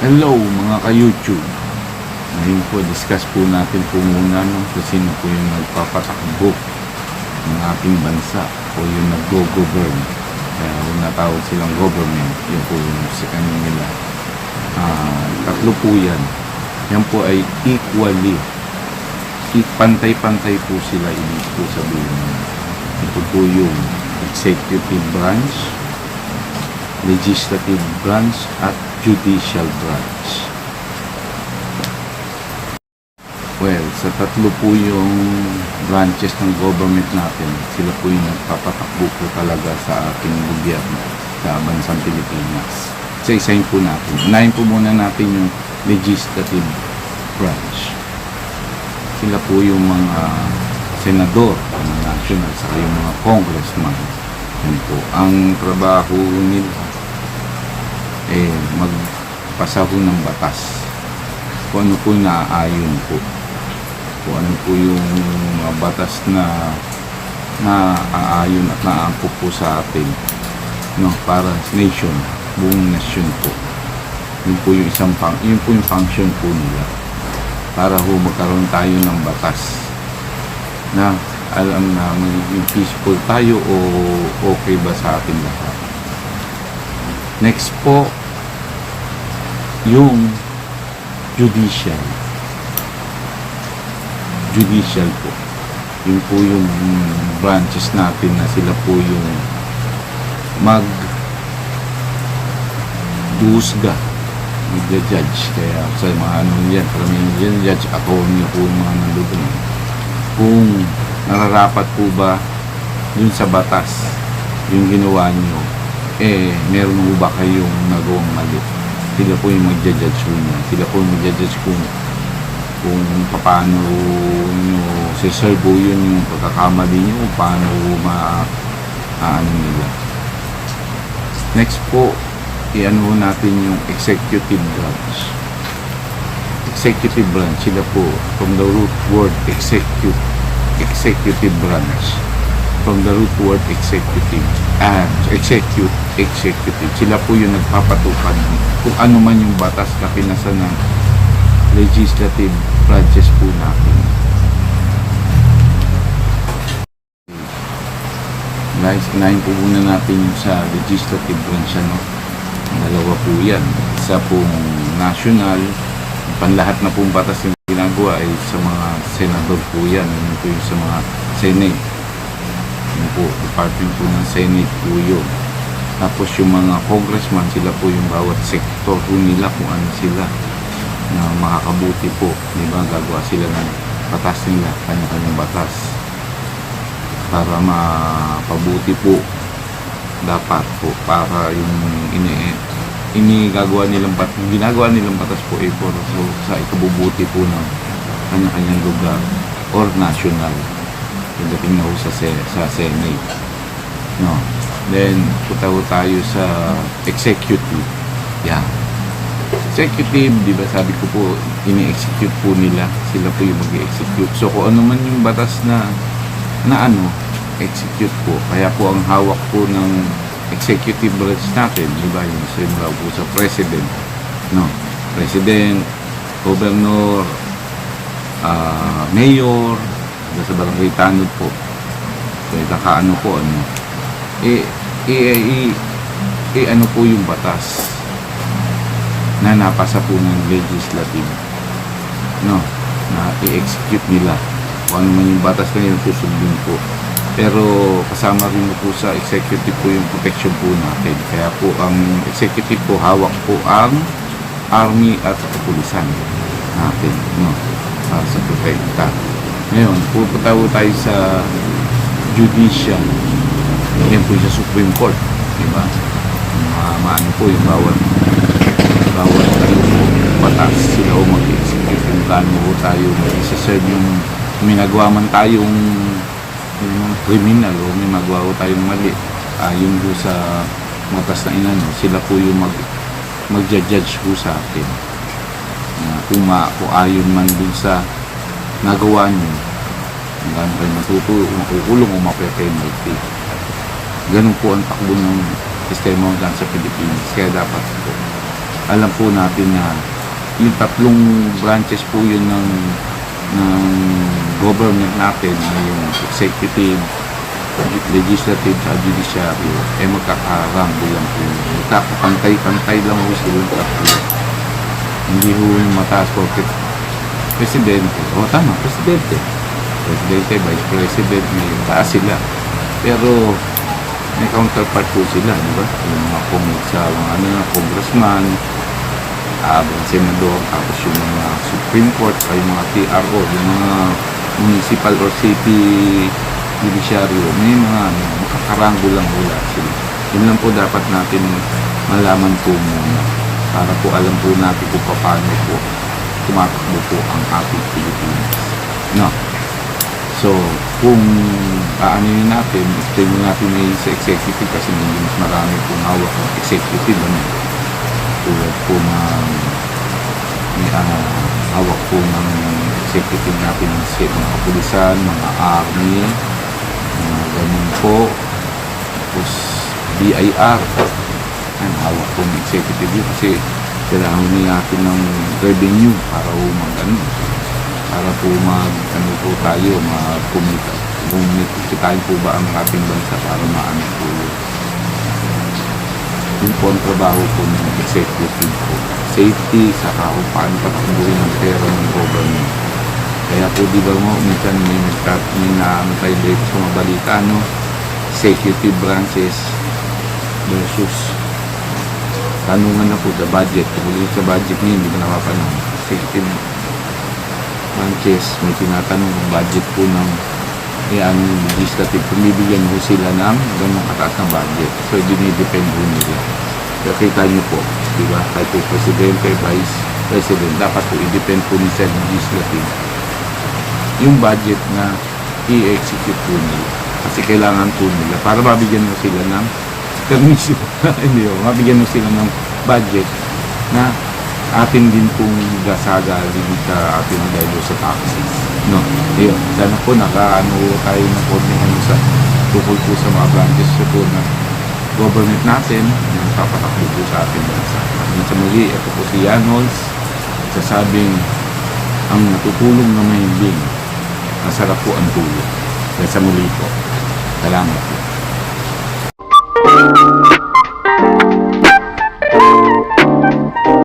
Hello mga ka-YouTube. Ngayon po, discuss po natin po muna kung sino po yung nagpapatakbo ng ating bansa o yung nag-go-govern. Kaya kung natawag silang government, yun po yung sa kanila. Tatlo po yan. Yan po ay equally. Pantay-pantay po sila, ibig po sabihin. Ito po yung executive branch, legislative branch, at judicial branch. Well, sa tatlo po yung branches ng government natin, sila po yung nagpapatakbo po talaga sa ating gobyerno sa bansang Pilipinas. Isa-isahin po natin. Unahin po muna natin yung legislative branch. Sila po yung mga senador ng national, saka yung mga congressman. Yan po. Ang trabaho nila magpasa ho ng batas. Kung ano po naaayon po. Kung ano po yung mga batas na naaayon at naangkop po sa atin, no, para sa nation, buong nation po. Yun po yung yun po yung function po nila. Para ho magkaroon tayo ng batas na alam na magiging peaceful tayo o okay ba sa ating lahat. Next po, yung judicial. Judicial po. Yun po yung branches natin na sila po yung mag-duhusga, mag-judge. Kaya sa mga ano yan, karamihan yan, judge ako niyo po yung mga nandun. Kung nararapat po ba yun sa batas, yung ginawa niyo, meron mo ba kayong nagawang mali? Sila po yung magja-judge niya. Sila po yung magja-judge kung paano nyo siservo yun yung pagkakamali nyo, kung paano ano nila. Next po, i-ano natin yung executive branch. Executive branch, sila po, from the root word executive branch. From the root word executive. Executive. Sila po yung nagpapatupad kung ano man yung batas na pinasa ng legislative branches po natin. Guys, inahin po muna natin yung sa legislative branch, no? Dalawa po yan. Isa pong national, panlahat na pong batas yung ginagawa ay sa mga senador po yan. Yun po yung sa mga senate. Yun po, department po ng senate po yun. Tapos yung mga congressman, sila po yung bawat sektor po nila kung ano sila na makakabuti po. Diba? Gagawa sila ng batas nila, kanya-kanyang batas. Para mapabuti po dapat po. Para yung ginagawa nilang batas po ay for sa ikabubuti po ng kanya-kanyang lugar or national. Pagdating na po sa Senate. No. Then, punta po tayo sa executive. Yeah. Executive, di ba sabi ko po, ini-execute po nila. Sila po yung mag-execute. So, kung ano man yung batas na execute po. Kaya po ang hawak po ng executive branch natin, di ba, yung simula po sa president. No? President, governor, mayor, sa barangay tanod po. So, itakaano po, ano po yung batas na napasa po ng legislative, no, na i-execute nila kung ano man yung batas na yun susundin po. Pero kasama rin po sa executive po yung protection po natin. Kaya po ang executive po hawak po ang army at kapulisan natin, no, para sa protekta. Ngayon, pupunta po tayo sa judicial. Yan po sa Supreme Court, diba? Maano po yung bawat batas sila o mag-execute kung paano po tayo mag-serve yung minagawa man tayong criminal o may magawa po tayong mali. Yung po sa batas na inano, sila po yung mag-judge po sa atin. Kung ayon man dun sa nagawa nyo, hanggang kayo makukulong o mape-penalty. Ganun po ang takbo ng sistema dyan sa Pilipinas. Kaya dapat po alam po natin na yung tatlong branches po yun ng government natin, na yung executive, legislative at judiciary, magkakarambo lang po. Magkakapantay-pantay lang po silang tatlo. Hindi po yung mataas porket presidente. Tama, presidente. Presidente, vice president, may taas sila. Pero may counterpart po sila, di ba? Yung mga sa mga congressman, senador, tapos yung mga Supreme Court, ay yung mga TRO, yung mga municipal or city judiciary, may mga makakaranggo lang wala sila. Yun lang po dapat natin malaman po muna para po alam po natin kung paano po tumatakbo po ang ating Pilipinas. No? So, kung aanin natin, explain natin na sa executive kasi mas marami pong hawak ng executive. Tulad po ng may hawak po ng executive natin ng mga kapulisan, mga army, mga ganun po. Tapos BIR, ang hawak po ng executive yun kasi kailangan natin ng revenue para para po po tayo, kumitahin po ba ang ating bansa para maano po yung po ang trabaho po ng executive po. Safety, saka kung paano patakbuhin ang pera ng government. Kaya po di ba minsan may naano tayo dito sa mga balita, executive branches versus tanungan na po the budget. Kung sa budget niya, hindi ko napapanong. Executive branches, may tinatanong ang budget po ng legislative. Kung bibigyan mo sila ng ganong kataas na budget. So, dinidepend po nila. Pero kita nyo po, di ba? Kahit po presidente, vice president, dapat po i-depend po ni sa legislative yung budget na i-execute po nila. Kasi kailangan po nila para mabigyan mo sila ng permission. Hindi po, mabigyan mo sila ng budget na atin din pong gasagalin sa ating dahil sa taxes. No, yun. Sana po tayo ng konting sa tukol po sa mga branches po na government natin na papatakbo po sa ating bansa. At sa muli, ito po si Yanols, sasabing ang natutulong na mahimbing, masarap po ang tulong. At sa muli po, salamat po.